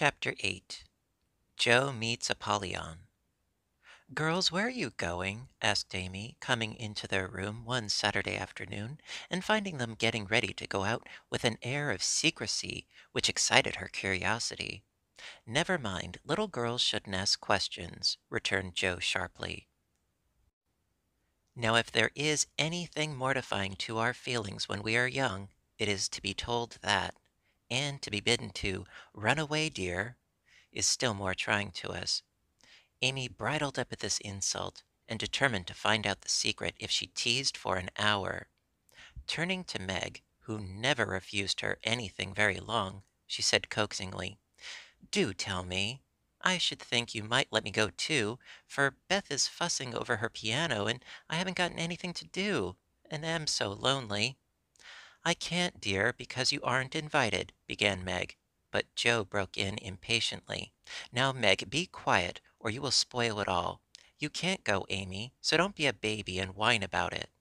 Chapter 8. Joe Meets Apollyon. "Girls, where are you going?" asked Amy, coming into their room one Saturday afternoon, and finding them getting ready to go out with an air of secrecy which excited her curiosity. "Never mind, little girls shouldn't ask questions," returned Joe sharply. "Now if there is anything mortifying to our feelings when we are young, it is to be told that, and to be bidden to 'run away, dear,' is still more trying to us." Amy bridled up at this insult, and determined to find out the secret if she teased for an hour. Turning to Meg, who never refused her anything very long, she said coaxingly, "Do tell me. I should think you might let me go too, for Beth is fussing over her piano, and I haven't gotten anything to do, and am so lonely." "I can't, dear, because you aren't invited," began Meg, but Joe broke in impatiently. "Now, Meg, be quiet, or you will spoil it all. You can't go, Amy, so don't be a baby and whine about it."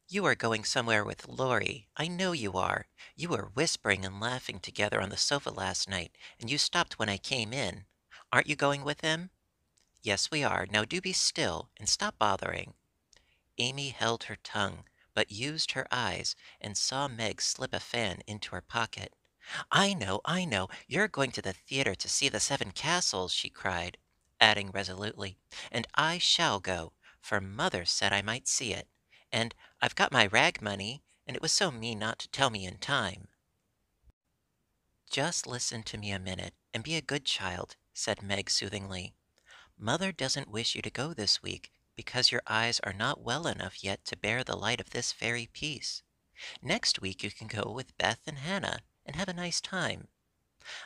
"You are going somewhere with Laurie. I know you are. You were whispering and laughing together on the sofa last night, and you stopped when I came in. Aren't you going with him?" "Yes, we are. Now do be still, and stop bothering." Amy held her tongue, but used her eyes, and saw Meg slip a fan into her pocket. I know, you're going to the theater to see the Seven Castles," she cried, adding resolutely, "and I shall go, for mother said I might see it, and I've got my rag money, and it was so mean not to tell me in time." "Just listen to me a minute, and be a good child," said Meg soothingly. "Mother doesn't wish you to go this week, because your eyes are not well enough yet to bear the light of this fairy peace. Next week you can go with Beth and Hannah, and have a nice time.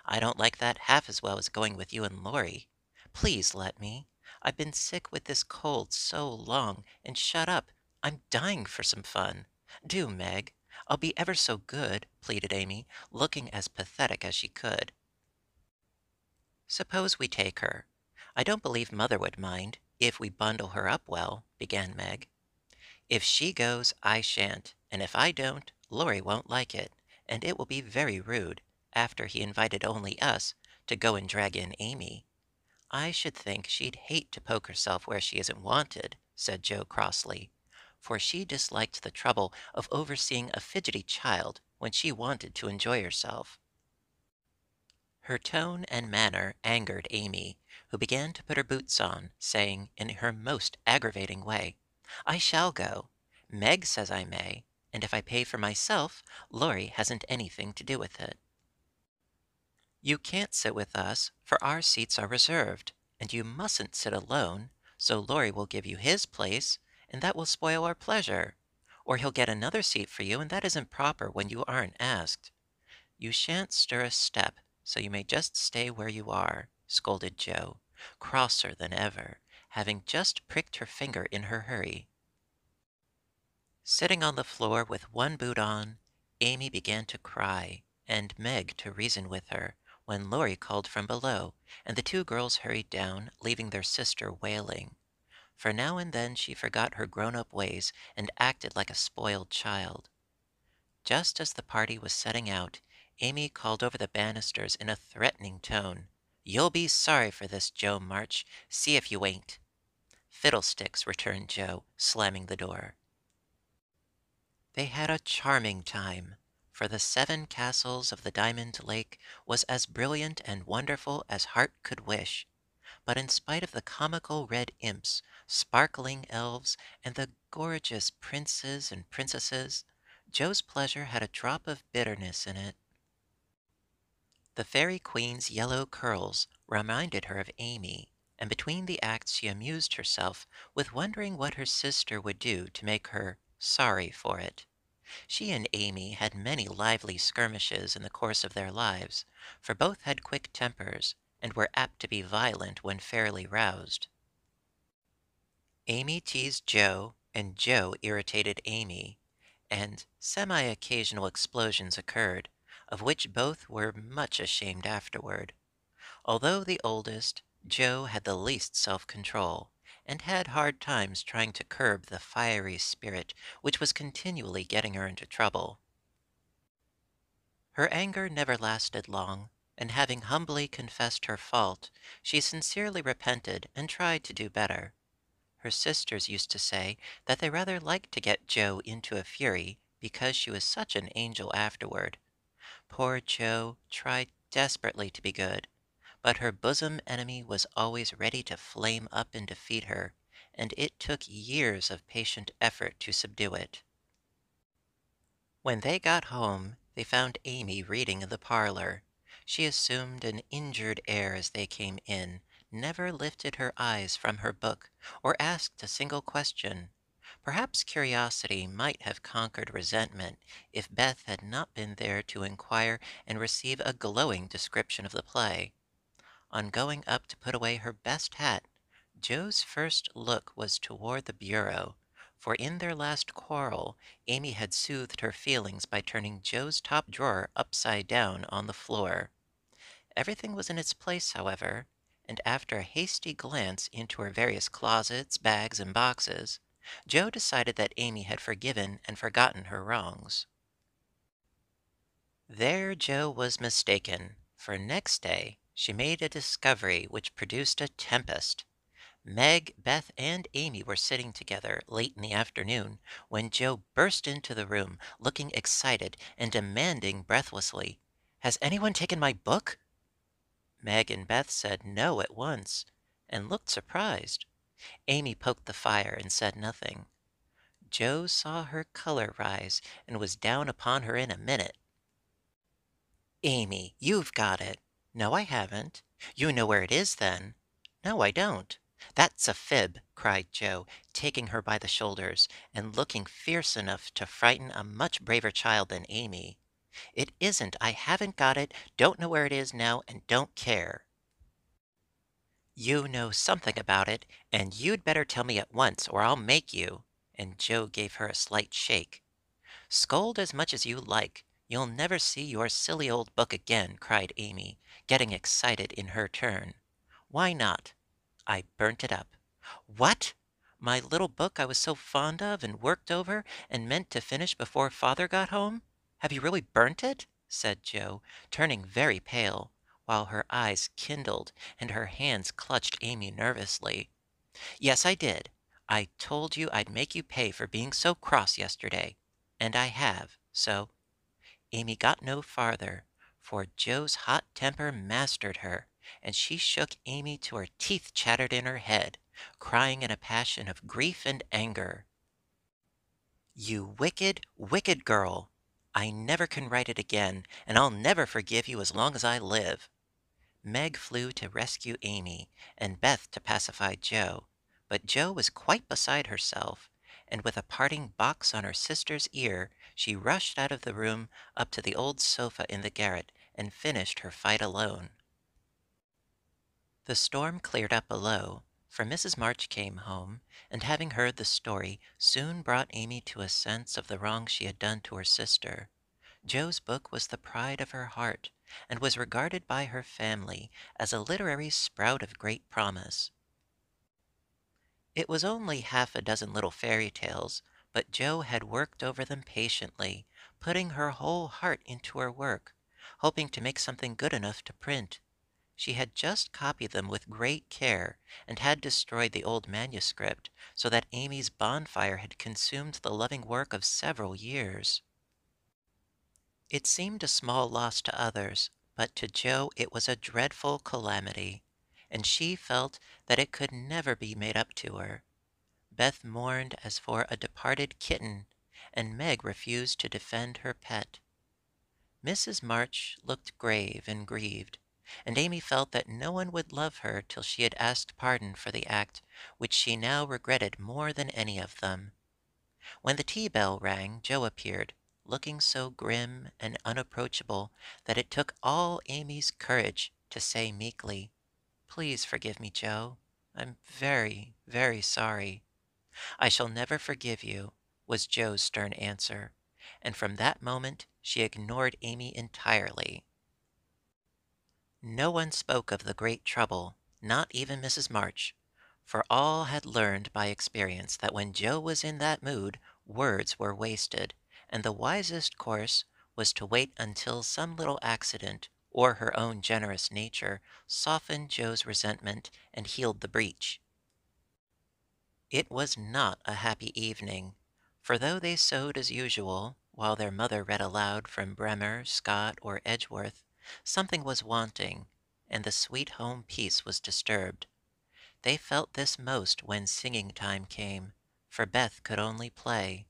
I don't like that half as well as going with you and Laurie. Please let me. I've been sick with this cold so long, and shut up. I'm dying for some fun. Do, Meg. I'll be ever so good," pleaded Amy, looking as pathetic as she could. "Suppose we take her. I don't believe mother would mind, if we bundle her up well," began Meg. "If she goes, I shan't, and if I don't, Laurie won't like it, and it will be very rude, after he invited only us, to go and drag in Amy. I should think she'd hate to poke herself where she isn't wanted," said Joe crossly, for she disliked the trouble of overseeing a fidgety child when she wanted to enjoy herself. Her tone and manner angered Amy, who began to put her boots on, saying, in her most aggravating way, "I shall go. Meg says I may, and if I pay for myself, Laurie hasn't anything to do with it." "You can't sit with us, for our seats are reserved, and you mustn't sit alone, so Laurie will give you his place, and that will spoil our pleasure. Or he'll get another seat for you, and that isn't proper when you aren't asked. You shan't stir a step, so you may just stay where you are," scolded Joe, crosser than ever, having just pricked her finger in her hurry. Sitting on the floor with one boot on, Amy began to cry, and Meg to reason with her, when Laurie called from below, and the two girls hurried down, leaving their sister wailing. For now and then she forgot her grown-up ways and acted like a spoiled child. Just as the party was setting out, Amy called over the banisters in a threatening tone, "You'll be sorry for this, Joe March. See if you ain't." "Fiddlesticks," returned Joe, slamming the door. They had a charming time, for the Seven Castles of the Diamond Lake was as brilliant and wonderful as heart could wish. But in spite of the comical red imps, sparkling elves, and the gorgeous princes and princesses, Joe's pleasure had a drop of bitterness in it. The Fairy Queen's yellow curls reminded her of Amy, and between the acts she amused herself with wondering what her sister would do to make her sorry for it. She and Amy had many lively skirmishes in the course of their lives, for both had quick tempers, and were apt to be violent when fairly roused. Amy teased Joe, and Joe irritated Amy, and semi-occasional explosions occurred, of which both were much ashamed afterward. Although the oldest, Joe had the least self-control, and had hard times trying to curb the fiery spirit which was continually getting her into trouble. Her anger never lasted long, and having humbly confessed her fault, she sincerely repented and tried to do better. Her sisters used to say that they rather liked to get Jo into a fury because she was such an angel afterward. Poor Jo tried desperately to be good, but her bosom enemy was always ready to flame up and defeat her, and it took years of patient effort to subdue it. When they got home, they found Amy reading in the parlor. She assumed an injured air as they came in, never lifted her eyes from her book, or asked a single question. Perhaps curiosity might have conquered resentment if Beth had not been there to inquire and receive a glowing description of the play. On going up to put away her best hat, Joe's first look was toward the bureau, for in their last quarrel Amy had soothed her feelings by turning Joe's top drawer upside down on the floor. Everything was in its place, however, and after a hasty glance into her various closets, bags, and boxes, Joe decided that Amy had forgiven and forgotten her wrongs. There Joe was mistaken, for next day she made a discovery which produced a tempest. Meg, Beth, and Amy were sitting together late in the afternoon when Joe burst into the room, looking excited and demanding breathlessly, "Has anyone taken my book?" Meg and Beth said no at once, and looked surprised. Amy poked the fire and said nothing. Joe saw her color rise and was down upon her in a minute. "Amy, you've got it." "No, I haven't." "You know where it is, then." "No, I don't." "That's a fib," cried Joe, taking her by the shoulders, and looking fierce enough to frighten a much braver child than Amy. "It isn't. I haven't got it, don't know where it is now, and don't care." "You know something about it, and you'd better tell me at once, or I'll make you." And Joe gave her a slight shake. "Scold as much as you like. You'll never see your silly old book again," cried Amy, getting excited in her turn. "Why not?" "I burnt it up." "What? My little book I was so fond of and worked over and meant to finish before father got home? Have you really burnt it?" said Joe, turning very pale, while her eyes kindled and her hands clutched Amy nervously. "Yes, I did. I told you I'd make you pay for being so cross yesterday. And I have, so—" Amy got no farther, for Joe's hot temper mastered her, and she shook Amy till her teeth chattered in her head, crying in a passion of grief and anger, "You wicked, wicked girl! I never can write it again, and I'll never forgive you as long as I live." Meg flew to rescue Amy, and Beth to pacify Joe, but Joe was quite beside herself, and with a parting box on her sister's ear, she rushed out of the room up to the old sofa in the garret, and finished her fight alone. The storm cleared up below, for Mrs. March came home, and having heard the story, soon brought Amy to a sense of the wrong she had done to her sister. Joe's book was the pride of her heart, and was regarded by her family as a literary sprout of great promise. It was only half a dozen little fairy tales, but Joe had worked over them patiently, putting her whole heart into her work, hoping to make something good enough to print. She had just copied them with great care, and had destroyed the old manuscript, so that Amy's bonfire had consumed the loving work of several years. It seemed a small loss to others, but to Joe it was a dreadful calamity, and she felt that it could never be made up to her. Beth mourned as for a departed kitten, and Meg refused to defend her pet. Mrs. March looked grave and grieved, and Amy felt that no one would love her till she had asked pardon for the act which she now regretted more than any of them. When the tea bell rang, Joe appeared, looking so grim and unapproachable that it took all Amy's courage to say meekly, "Please forgive me, Joe. I'm very, very sorry." "I shall never forgive you," was Joe's stern answer, and from that moment she ignored Amy entirely. No one spoke of the great trouble, not even Mrs. March, for all had learned by experience that when Joe was in that mood, words were wasted, and the wisest course was to wait until some little accident or her own generous nature softened Joe's resentment and healed the breach. It was not a happy evening, for though they sewed as usual, while their mother read aloud from Bremer, Scott, or Edgeworth, something was wanting, and the sweet home peace was disturbed. They felt this most when singing time came, for Beth could only play.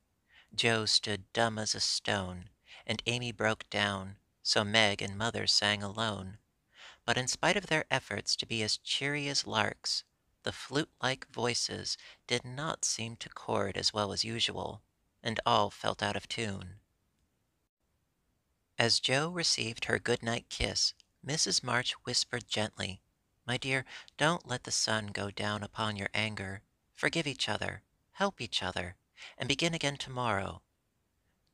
Joe stood dumb as a stone, and Amy broke down, so Meg and Mother sang alone. But in spite of their efforts to be as cheery as larks, the flute-like voices did not seem to chord as well as usual, and all felt out of tune. As Joe received her good-night kiss, Mrs. March whispered gently, "My dear, don't let the sun go down upon your anger. Forgive each other, help each other, and begin again tomorrow."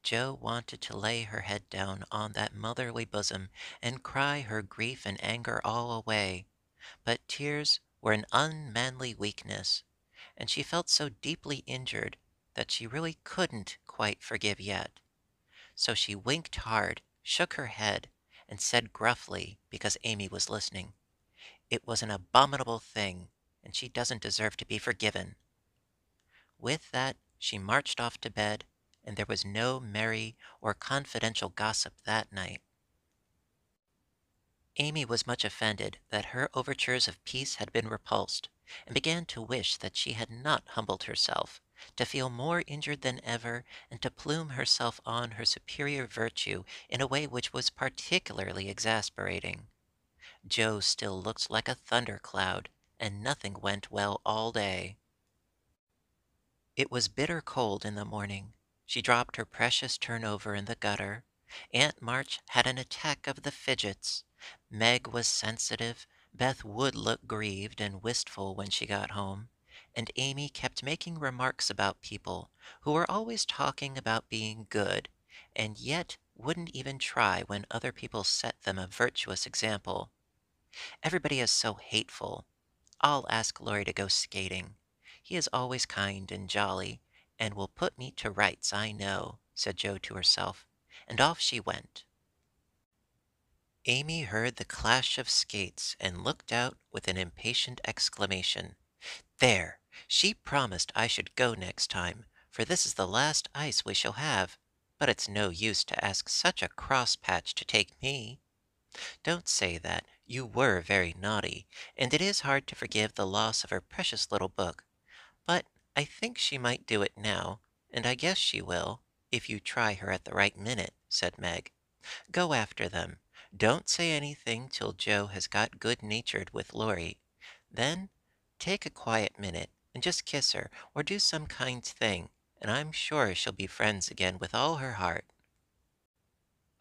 Joe wanted to lay her head down on that motherly bosom and cry her grief and anger all away, but tears were an unmanly weakness, and she felt so deeply injured that she really couldn't quite forgive yet. So she winked hard, shook her head, and said gruffly, because Amy was listening, "It was an abominable thing, and she doesn't deserve to be forgiven." With that, she marched off to bed, and there was no merry or confidential gossip that night. Amy was much offended that her overtures of peace had been repulsed, and began to wish that she had not humbled herself, to feel more injured than ever, and to plume herself on her superior virtue in a way which was particularly exasperating. Joe still looked like a thundercloud, and nothing went well all day. It was bitter cold in the morning. She dropped her precious turnover in the gutter. Aunt March had an attack of the fidgets. Meg was sensitive. Beth would look grieved and wistful when she got home. And Amy kept making remarks about people who were always talking about being good, and yet wouldn't even try when other people set them a virtuous example. Everybody is so hateful. I'll ask Laurie to go skating. He is always kind and jolly, and will put me to rights, I know," said Jo to herself, and off she went. Amy heard the clash of skates and looked out with an impatient exclamation. "There! She promised I should go next time, for this is the last ice we shall have. But it's no use to ask such a cross patch to take me." "Don't say that. You were very naughty, and it is hard to forgive the loss of her precious little book. But I think she might do it now, and I guess she will, if you try her at the right minute," said Meg. "Go after them. Don't say anything till Jo has got good-natured with Laurie. Then take a quiet minute and just kiss her or do some kind thing, and I'm sure she'll be friends again with all her heart."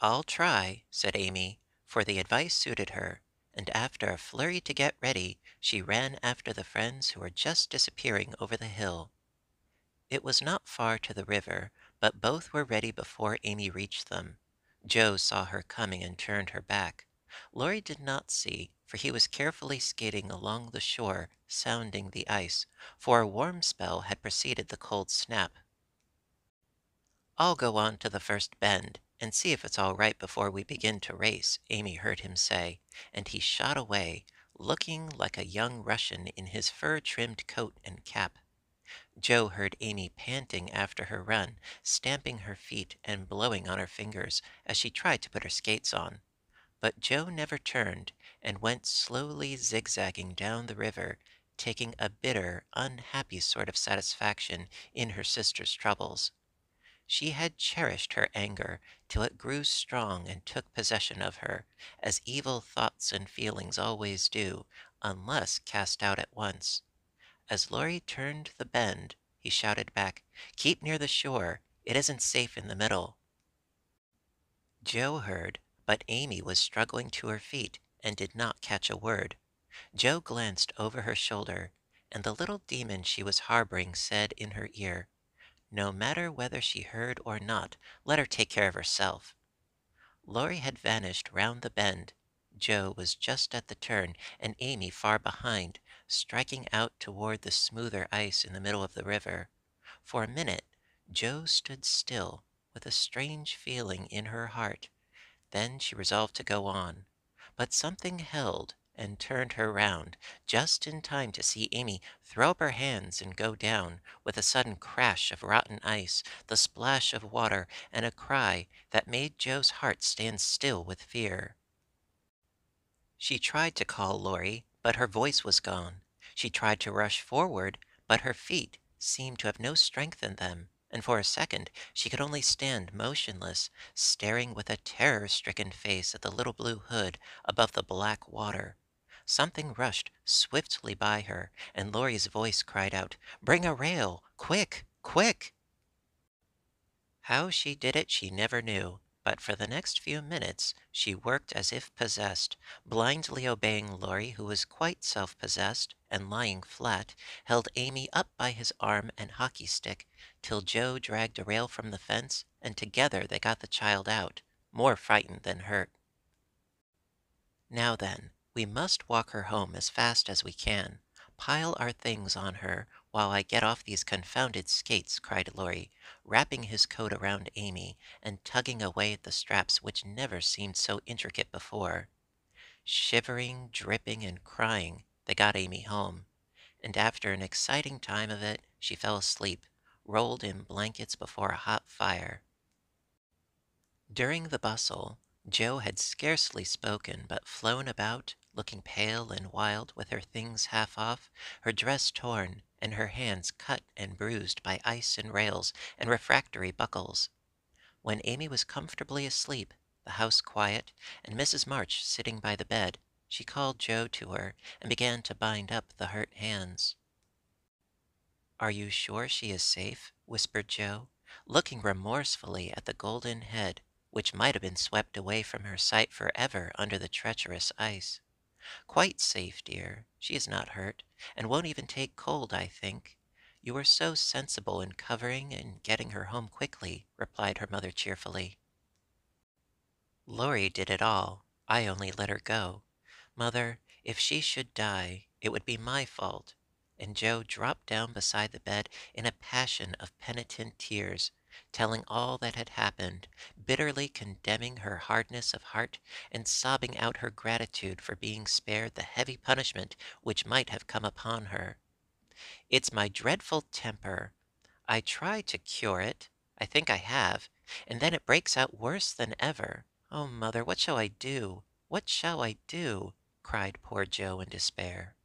"I'll try," said Amy, for the advice suited her, and after a flurry to get ready, she ran after the friends who were just disappearing over the hill. It was not far to the river, but both were ready before Amy reached them. Jo saw her coming and turned her back. Laurie did not see, for he was carefully skating along the shore, sounding the ice, for a warm spell had preceded the cold snap. "I'll go on to the first bend, and see if it's all right before we begin to race," Amy heard him say, and he shot away, looking like a young Russian in his fur-trimmed coat and cap. Jo heard Amy panting after her run, stamping her feet and blowing on her fingers as she tried to put her skates on. But Jo never turned, and went slowly zigzagging down the river, taking a bitter, unhappy sort of satisfaction in her sister's troubles. She had cherished her anger till it grew strong and took possession of her, as evil thoughts and feelings always do, unless cast out at once. As Laurie turned the bend, he shouted back, "Keep near the shore. It isn't safe in the middle." Jo heard, but Amy was struggling to her feet and did not catch a word. Jo glanced over her shoulder, and the little demon she was harboring said in her ear, "No matter whether she heard or not, let her take care of herself." Laurie had vanished round the bend. Jo was just at the turn, and Amy far behind, striking out toward the smoother ice in the middle of the river. For a minute, Jo stood still, with a strange feeling in her heart. Then she resolved to go on. But something held and turned her round just in time to see Amy throw up her hands and go down, with a sudden crash of rotten ice, the splash of water, and a cry that made Joe's heart stand still with fear. She tried to call Laurie, but her voice was gone. She tried to rush forward, but her feet seemed to have no strength in them, and for a second she could only stand motionless, staring with a terror-stricken face at the little blue hood above the black water. Something rushed swiftly by her, and Laurie's voice cried out, "Bring a rail! Quick! Quick!" How she did it she never knew, but for the next few minutes she worked as if possessed, blindly obeying Laurie, who was quite self-possessed, and lying flat, held Amy up by his arm and hockey stick till Joe dragged a rail from the fence, and together they got the child out, more frightened than hurt. Now then, we must walk her home as fast as we can. Pile our things on her while I get off these confounded skates," cried Laurie, wrapping his coat around Amy and tugging away at the straps which never seemed so intricate before. Shivering, dripping, and crying, they got Amy home, and after an exciting time of it, she fell asleep, rolled in blankets before a hot fire. During the bustle, Joe had scarcely spoken, but flown about, looking pale and wild, with her things half off, her dress torn, and her hands cut and bruised by ice and rails and refractory buckles. When Amy was comfortably asleep, the house quiet, and Mrs. March sitting by the bed, she called Joe to her and began to bind up the hurt hands. "Are you sure she is safe?" whispered Joe, looking remorsefully at the golden head, which might have been swept away from her sight forever under the treacherous ice. "Quite safe, dear. She is not hurt, and won't even take cold, I think. You were so sensible in covering and getting her home quickly," replied her mother cheerfully. "Laurie did it all. I only let her go. Mother, if she should die, it would be my fault." And Joe dropped down beside the bed in a passion of penitent tears, telling all that had happened, bitterly condemning her hardness of heart, and sobbing out her gratitude for being spared the heavy punishment which might have come upon her. "It's my dreadful temper. I try to cure it. I think I have. And then it breaks out worse than ever. Oh, mother, what shall I do? What shall I do?" cried poor Joe in despair.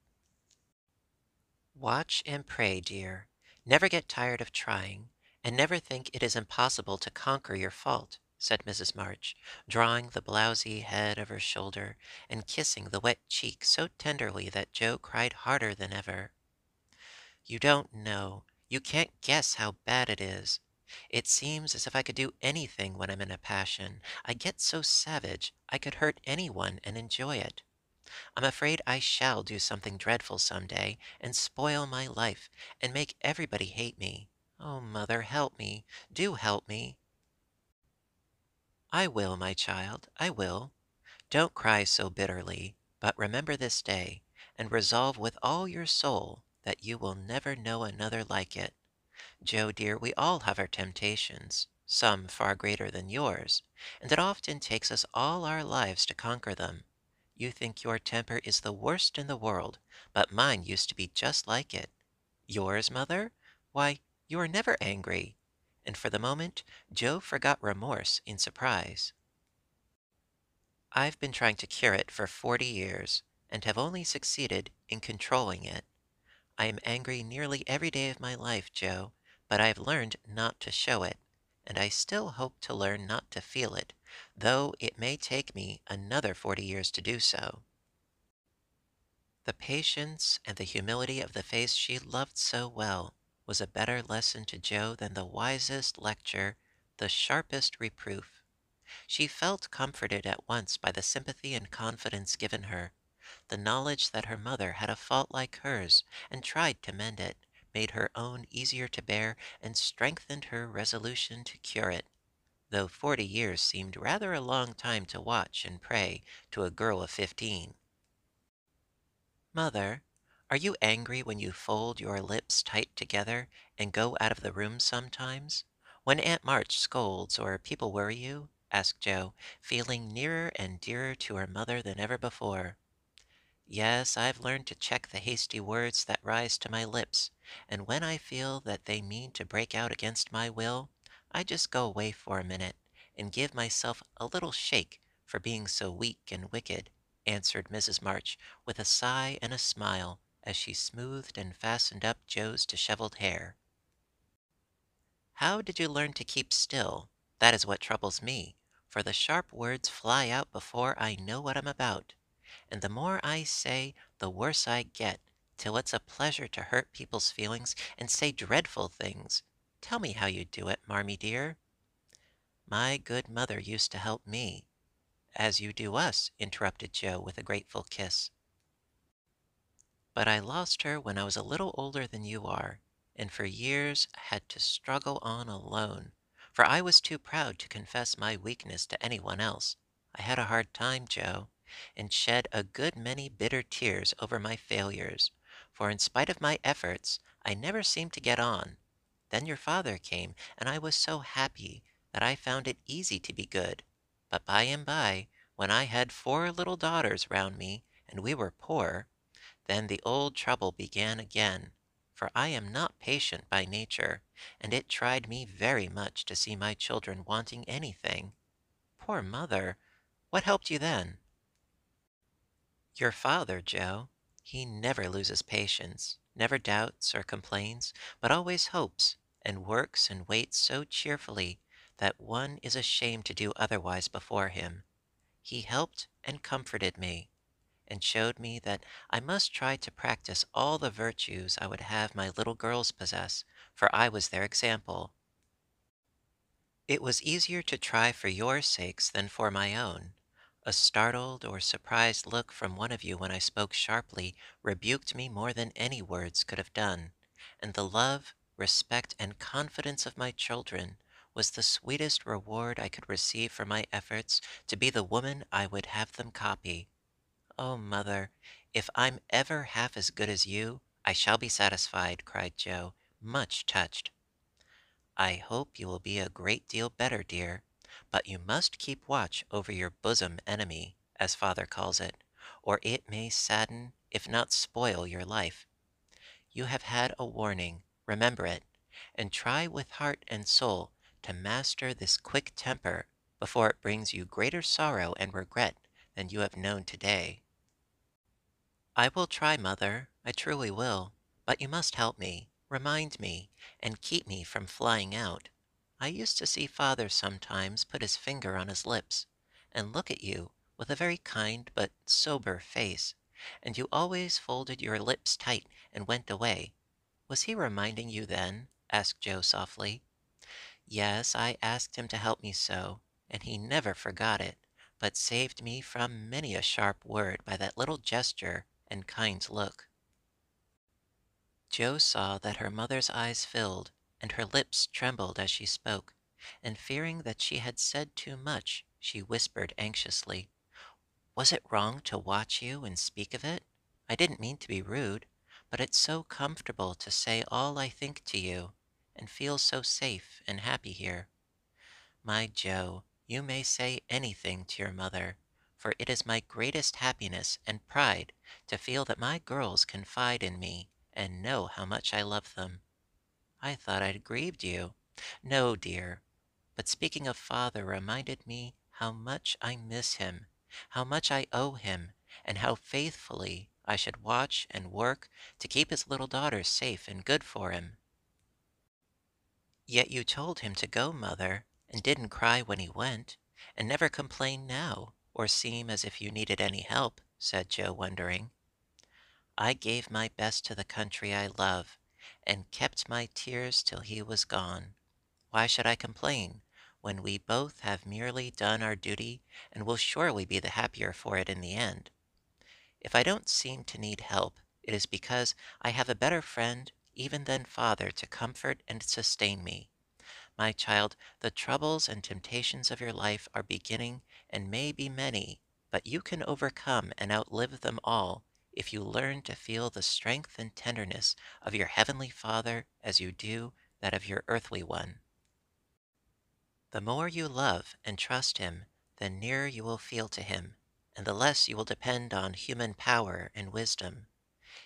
"Watch and pray, dear. Never get tired of trying, and never think it is impossible to conquer your fault," said Mrs. March, drawing the blowsy head of her shoulder and kissing the wet cheek so tenderly that Joe cried harder than ever. "You don't know. You can't guess how bad it is. It seems as if I could do anything when I'm in a passion. I get so savage I could hurt anyone and enjoy it. I'm afraid I shall do something dreadful some day, and spoil my life, and make everybody hate me. Oh, mother, help me. Do help me." "I will, my child, I will. Don't cry so bitterly, but remember this day, and resolve with all your soul that you will never know another like it. Joe dear, we all have our temptations, some far greater than yours, and it often takes us all our lives to conquer them. You think your temper is the worst in the world, but mine used to be just like it. Yours, mother? Why, you are never angry." And for the moment, Joe forgot remorse in surprise. "I've been trying to cure it for 40 years, and have only succeeded in controlling it. I am angry nearly every day of my life, Joe, but I have learned not to show it, and I still hope to learn not to feel it, though it may take me another 40 years to do so." The patience and the humility of the face she loved so well was a better lesson to Joe than the wisest lecture, the sharpest reproof. She felt comforted at once by the sympathy and confidence given her. The knowledge that her mother had a fault like hers, and tried to mend it, made her own easier to bear, and strengthened her resolution to cure it, though 40 years seemed rather a long time to watch and pray to a girl of 15. "Mother, are you angry when you fold your lips tight together and go out of the room sometimes? When Aunt March scolds or people worry you?" asked Joe, feeling nearer and dearer to her mother than ever before. Yes, I've learned to check the hasty words that rise to my lips, and when I feel that they mean to break out against my will, I just go away for a minute and give myself a little shake for being so weak and wicked, answered Mrs. March with a sigh and a smile as she smoothed and fastened up Joe's disheveled hair. How did you learn to keep still? That is what troubles me, for the sharp words fly out before I know what I'm about. And the more I say, the worse I get, till it's a pleasure to hurt people's feelings and say dreadful things. Tell me how you do it, Marmee dear. My good mother used to help me, as you do us, interrupted Joe with a grateful kiss. But I lost her when I was a little older than you are, and for years had to struggle on alone, for I was too proud to confess my weakness to anyone else. I had a hard time, Joe, and shed a good many bitter tears over my failures, for in spite of my efforts, I never seemed to get on. Then your father came, and I was so happy that I found it easy to be good. But by and by, when I had 4 little daughters round me, and we were poor, then the old trouble began again, for I am not patient by nature, and it tried me very much to see my children wanting anything. Poor mother! What helped you then? Your father, Joe. He never loses patience, never doubts or complains, but always hopes, and works and waits so cheerfully that one is ashamed to do otherwise before him. He helped and comforted me, and showed me that I must try to practice all the virtues I would have my little girls possess, for I was their example. It was easier to try for your sakes than for my own. A startled or surprised look from one of you when I spoke sharply rebuked me more than any words could have done, and the love, respect, and confidence of my children was the sweetest reward I could receive for my efforts to be the woman I would have them copy. Oh, mother, if I'm ever half as good as you, I shall be satisfied, cried Joe, much touched. I hope you will be a great deal better, dear, but you must keep watch over your bosom enemy, as father calls it, or it may sadden, if not spoil, your life. You have had a warning, remember it, and try with heart and soul to master this quick temper before it brings you greater sorrow and regret than you have known today. I will try, mother, I truly will, but you must help me, remind me, and keep me from flying out. I used to see father sometimes put his finger on his lips, and look at you with a very kind but sober face, and you always folded your lips tight and went away. Was he reminding you then? Asked Joe softly. Yes, I asked him to help me so, and he never forgot it, but saved me from many a sharp word by that little gesture and kind look. Joe saw that her mother's eyes filled, and her lips trembled as she spoke, and fearing that she had said too much, she whispered anxiously, Was it wrong to watch you and speak of it? I didn't mean to be rude, but it's so comfortable to say all I think to you, and feel so safe and happy here. My Joe, you may say anything to your mother, for it is my greatest happiness and pride to feel that my girls confide in me and know how much I love them. I thought I'd grieved you. No, dear, but speaking of father reminded me how much I miss him, how much I owe him, and how faithfully I should watch and work to keep his little daughters safe and good for him. Yet you told him to go, mother, and didn't cry when he went, and never complain now, or seem as if you needed any help, said Joe, wondering. I gave my best to the country I love, and kept my tears till he was gone. Why should I complain, when we both have merely done our duty, and will surely be the happier for it in the end? If I don't seem to need help, it is because I have a better friend even than father to comfort and sustain me. My child, the troubles and temptations of your life are beginning and may be many, but you can overcome and outlive them all if you learn to feel the strength and tenderness of your heavenly Father as you do that of your earthly one. The more you love and trust him, the nearer you will feel to him, and the less you will depend on human power and wisdom.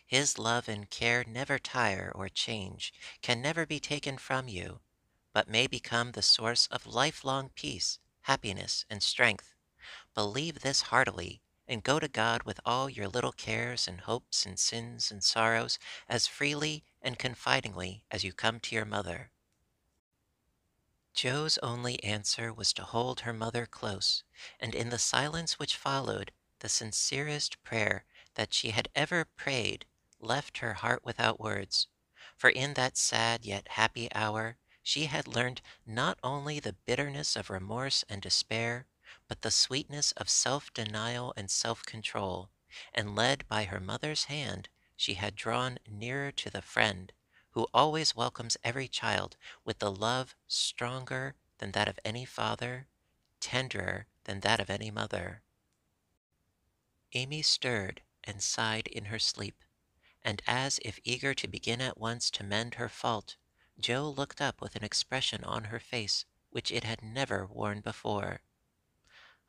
His love and care never tire or change, can never be taken from you, but may become the source of lifelong peace, happiness, and strength. Believe this heartily, and go to God with all your little cares and hopes and sins and sorrows as freely and confidingly as you come to your mother. Joe's only answer was to hold her mother close, and in the silence which followed, the sincerest prayer that she had ever prayed left her heart without words. For in that sad yet happy hour she had learned not only the bitterness of remorse and despair, but the sweetness of self-denial and self-control, and led by her mother's hand, she had drawn nearer to the Friend who always welcomes every child with the love stronger than that of any father, tenderer than that of any mother. Amy stirred and sighed in her sleep, and as if eager to begin at once to mend her fault, Joe looked up with an expression on her face which it had never worn before.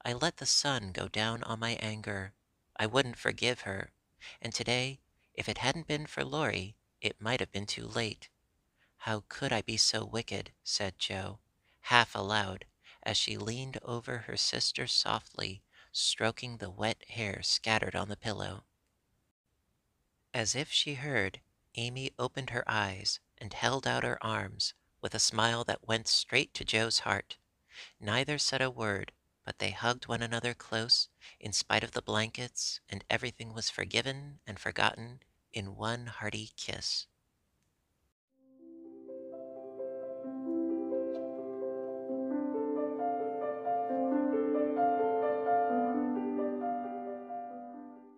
I let the sun go down on my anger. I wouldn't forgive her, and today, if it hadn't been for Laurie, it might have been too late. How could I be so wicked? Said Joe, half aloud, as she leaned over her sister softly, stroking the wet hair scattered on the pillow. As if she heard, Amy opened her eyes and held out her arms with a smile that went straight to Joe's heart. Neither said a word, but they hugged one another close, in spite of the blankets, and everything was forgiven and forgotten in one hearty kiss.